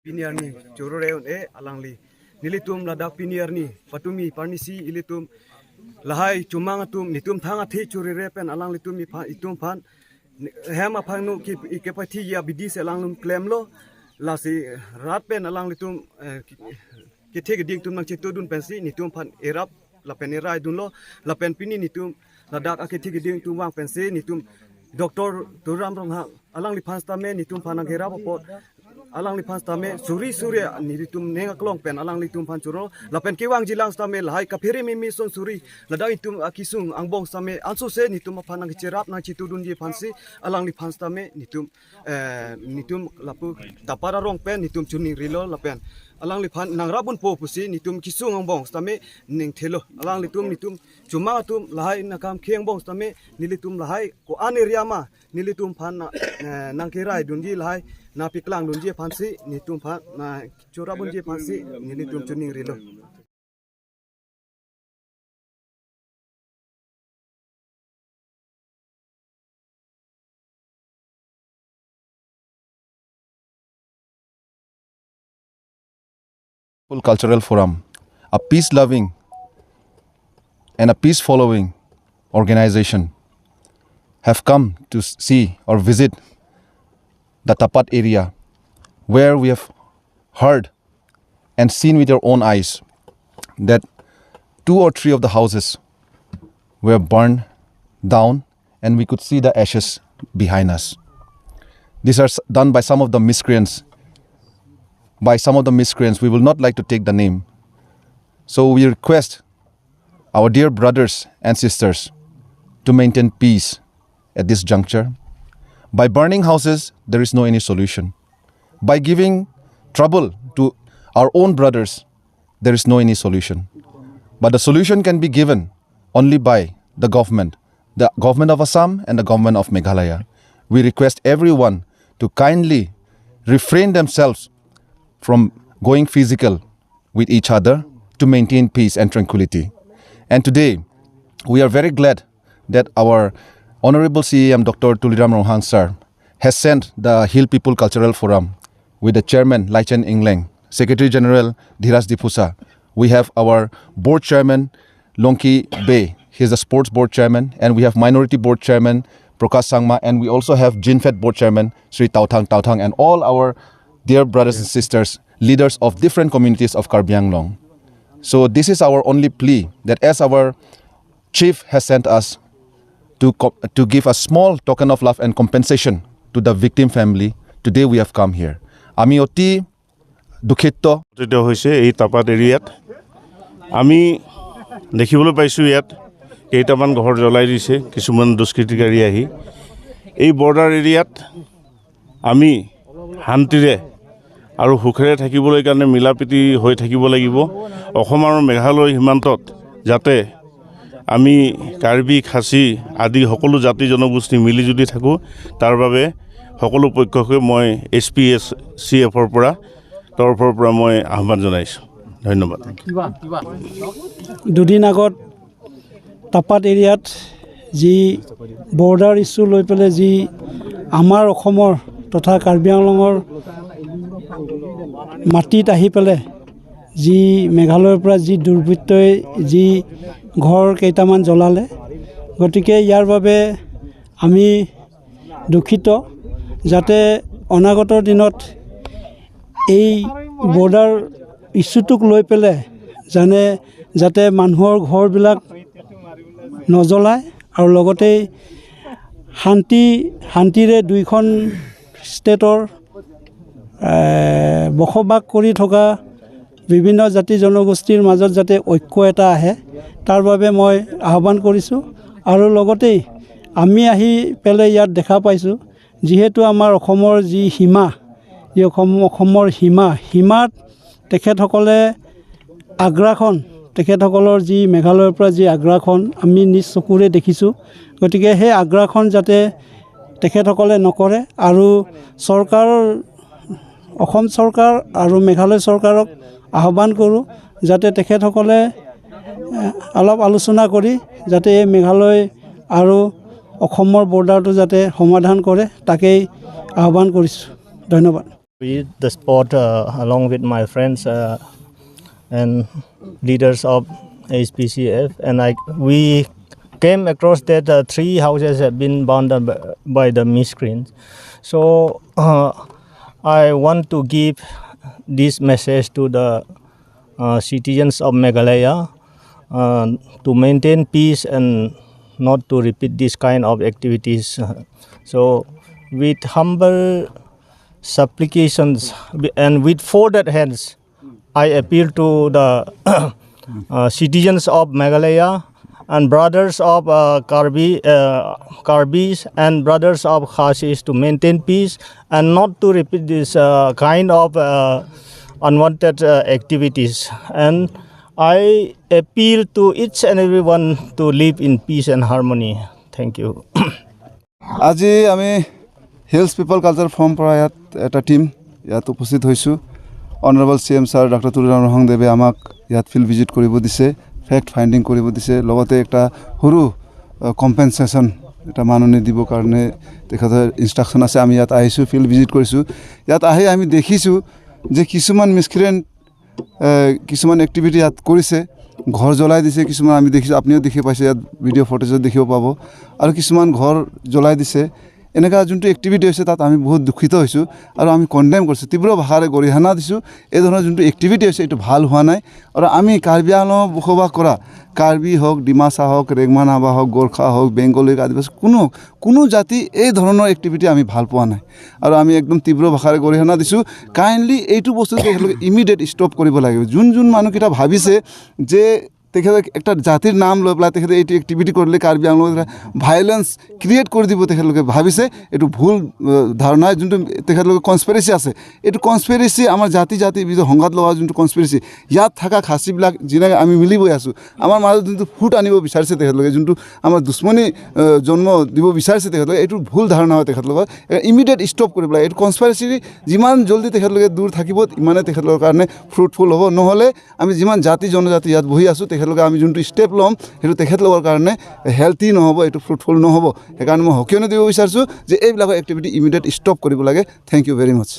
Piniar ni cororeon alangli nilitum ladak piniar ni patumi parnisi ilitum lahai cumang atum nitum thang athi curire pen alang litum mi phan itum phan hem aphang nu ki ikepati ya bidis alang claim lo lasi rat pen alang litum ki thek ding tum nang chetudun pensi nitum phan erap lapen erai dun lo lapen pini nitum ladak akethik ding tum wang pensi nitum doktor turam rong ha alang li phans tame nitum phan gerap pot alang li phans tame suri nitum nenga klong pen alang li tum phan churo lapen kiwang jilang tame lahai kaphere mi son suri ladai tum akisung angbong tame anso se nitum phan ang cherap na chitudun ji phansi alang li phans tame nitum lapu tapara rong pen nitum chuning rilo lapen alang li phan nangrabun po pusi nitum kisung angbong tame ning thelo alang li nitum cuma tum lahai nakam kheng bong tame nilitum lahai ko an area ma nilitum phan nangkirai dunji lahai na piklang dunji phansi nitum phan na chorabun ji phansi nilitum chuning rilo Cultural Forum, a peace-loving and a peace-following organization, have come to see or visit the Tapat area, where we have heard and seen with our own eyes that 2 or 3 of the houses were burned down, and we could see the ashes behind us. These are done by some of the miscreants. We will not like to take the name. So we request our dear brothers and sisters to maintain peace at this juncture. By burning houses, there is no any solution. By giving trouble to our own brothers, there is no any solution. But the solution can be given only by the government of Assam and the government of Meghalaya. We request everyone to kindly refrain themselves from going physical with each other to maintain peace and tranquility. And today, we are very glad that our Honorable CEM Dr. Tuliram Ronghang sir has sent the Hill People Cultural Forum with the chairman Laichen Ingleng, Secretary General Dhiras Dipusa. We have our board chairman Longki Bay, he is the sports board chairman, and we have minority board chairman Prakash Sangma, and we also have Jinfed board chairman Sri Tautang, and all our dear brothers and sisters, leaders of different communities of Karbi Anglong. So this is our only plea, that as our chief has sent us to give a small token of love and compensation to the victim family, today we have come here. Ami oti dukhito hoise ei Tapat eরিয়াত আমি দেখিবলৈ পাইছো ইয়াত কেইটামান ঘৰ জ্বলাই দিছে কিছুমান দুষ্কৃতিকাৰী আহি এই বৰ্ডাৰ এৰিয়াত আমি শান্তিৰে আৰু সুখেৰে থাকিবলৈ কাৰণে মিলাপ্ৰীতি হৈ থাকিব লাগিব অসম আৰু মেঘালয় সীমান্তত যাতে আমি কাৰ্বি খাচী আদি সকলো জাতি জনগোষ্ঠী মিলি জুলি থাকো তাৰ বাবে সকলো পক্ষকে মই HPCF তৰফৰ পৰা মই আহ্বান জনাইছো ধন্যবাদ দুদিন আগত তাপাত এৰিয়াত যি বৰ্ডাৰ ইস্যু লৈ পেলে যি আমাৰ অসমৰ তথা কাৰ্বি আংলঙৰ মাটিত আহি পেলে যি মেঘালয়ৰ পৰা যি দুৰ্বৃত্তই যি ঘৰ কেইটামান জ্বলালে গতিকে ইয়াৰ বাবে আমি দুখিত যাতে অনাগত দিনত এই বৰ্ডাৰ ইস্যুটোক লৈ পেলে যাতে মানুহৰ ঘৰবিলাক নজ্বলায় আৰু লগতে শান্তিৰে দুইখন ষ্টেটৰ বসবাস কৰি থকা বিভিন্ন জাতি জনগোষ্ঠীৰ মাজত যাতে ঐক্য এটা আহে তাৰ বাবে মই আহ্বান কৰিছোঁ আৰু লগতে আমি আহি পেলে ইয়াত দেখা পাইছোঁ যিহেতু আমাৰ অসমৰ যি সীমা এই অসমৰ সীমাত তেখেতসকলে তেখেতসকলৰ যি মেঘালয়ৰ পৰা যি আগ্ৰাসন আমি নিজ চকুৰে দেখিছোঁ গতিকে সেই আগ্ৰাসন যাতে তেখেতসকলে নকৰে আৰু অসম চৰকাৰ আৰু মেঘালয় চৰকাৰক আহ্বান কৰোঁ যাতে তেখেতসকলে অলপ আলোচনা কৰি যাতে এই মেঘালয় আৰু অসমৰ বৰ্ডাৰটো যাতে সমাধান কৰে তাকেই আহ্বান কৰিছোঁ ধন্যবাদ Visit the spot along with my friends and leaders of HPCF, and we came across that 3 houses have been burned by the miscreants. So I want to give this message to the citizens of Meghalaya to maintain peace and not to repeat this kind of activities. So with humble supplications and with folded hands, I appeal to the citizens of Meghalaya and brothers of Karbis and brothers of Khasis to maintain peace and not to repeat this kind of unwanted activities. And I appeal to each and everyone to live in peace and harmony. Thank you. আজি আমি hills পিপল culture form পৰা ইয়াত এটা team ইয়াত উপস্থিত হৈছোঁ। Honourable CM sir doctor তুলৰাম ৰহংদেৱে আমাক ইয়াত ফিল্ড ভিজিট কৰিব দিছে, ফেক্ট ফাইণ্ডিং কৰিব দিছে, লগতে একটা সৰু কম্পেনচেশ্যন এটা মাননি দিবৰ কাৰণে তেখেতৰ ইনষ্ট্ৰাকশ্যন আছে। আমি ইয়াত আহিছোঁ, ফিল্ড ভিজিট কৰিছোঁ। ইয়াত আহি আমি দেখিছোঁ যে কিছুমান মিছক্ৰিয়েণ্ট কিছুমান এক্টিভিটি ইয়াত কৰিছে, ঘৰ জ্বলাই দিছে কিছুমান। আমি দেখিছোঁ, আপুনিও দেখি পাইছে, ইয়াত ভিডিঅ' ফুটেজত দেখিব পাব। আৰু কিছুমান ঘৰ জ্বলাই দিছে। এনেকুৱা যোনটো এক্টিভিটি হৈছে তাত আমি বহুত দুখিত হৈছোঁ আৰু আমি কণ্ডেম কৰিছোঁ, তীব্ৰ ভাষাৰে গৰিহণা দিছোঁ। এই ধৰণৰ যোনটো এক্টিভিটি হৈছে এইটো ভাল হোৱা নাই। আৰু আমি কাৰ্বি আংলঙত বসবাস কৰা কাৰ্বি হওক, ডিমাচা হওক, ৰেগমা নাভা হওক, গোৰ্খা হওক, বেংগলী, আদিবাসী কোনো জাতি এই ধৰণৰ এক্টিভিটি আমি ভাল পোৱা নাই আৰু আমি একদম তীব্ৰ ভাষাৰে গৰিহণা দিছোঁ। কাইণ্ডলি এইটো বস্তু তেখেতলোকে ইমিডিয়েট ষ্টপ কৰিব লাগিব। যোন মানুহকেইটা ভাবিছে যে তেখেতে একটা জাতিৰ নাম লৈ পেলাই তেখেতে এইটো এক্টিভিটি কৰিলে কাৰ্বি আংলঙত ভাইলেন্স ক্ৰিয়েট কৰি দিব তেখেতলোকে ভাবিছে। এইটো ভুল ধাৰণা, যোনটো তেখেতলোকে কনস্পিৰেচি আছে। এইটো কনস্পিৰেচি আমাৰ জাতি বিজয় সংঘাত লগা যোনটো কনস্পিৰেচি, ইয়াত থকা খাচীবিলাক যেনেকৈ আমি মিলি গৈ আছোঁ, আমাৰ মাজত যোনটো ফুট আনিব বিচাৰিছে তেখেতলোকে, যোনটো আমাৰ দুশ্মনী জন্ম দিব বিচাৰিছে তেখেতলোকে, এইটো ভুল ধাৰণা হয় তেখেতলোকৰ। ইমিডিয়েট ষ্টপ কৰি পেলাই এইটো কনস্পিৰেচি যিমান জলদি তেখেতলোকে দূৰ থাকিব ইমানে তেখেতলোকৰ কাৰণে ফ্ৰুটফুল হ'ব। নহ'লে আমি যিমান জাতি জনজাতি ইয়াত বহি আছোঁ তেখেতলোকে আমি যোনটো ষ্টেপ ল'ম সেইটো তেখেতলোকৰ কাৰণে হেল্থি নহ'ব, এইটো ফ্ৰুটফুল নহ'ব। সেইকাৰণে মই সকিয়নি দিব বিচাৰিছোঁ যে এইবিলাকৰ এক্টিভিটি ইমিডিয়েট ষ্টপ কৰিব লাগে। Thank you very much.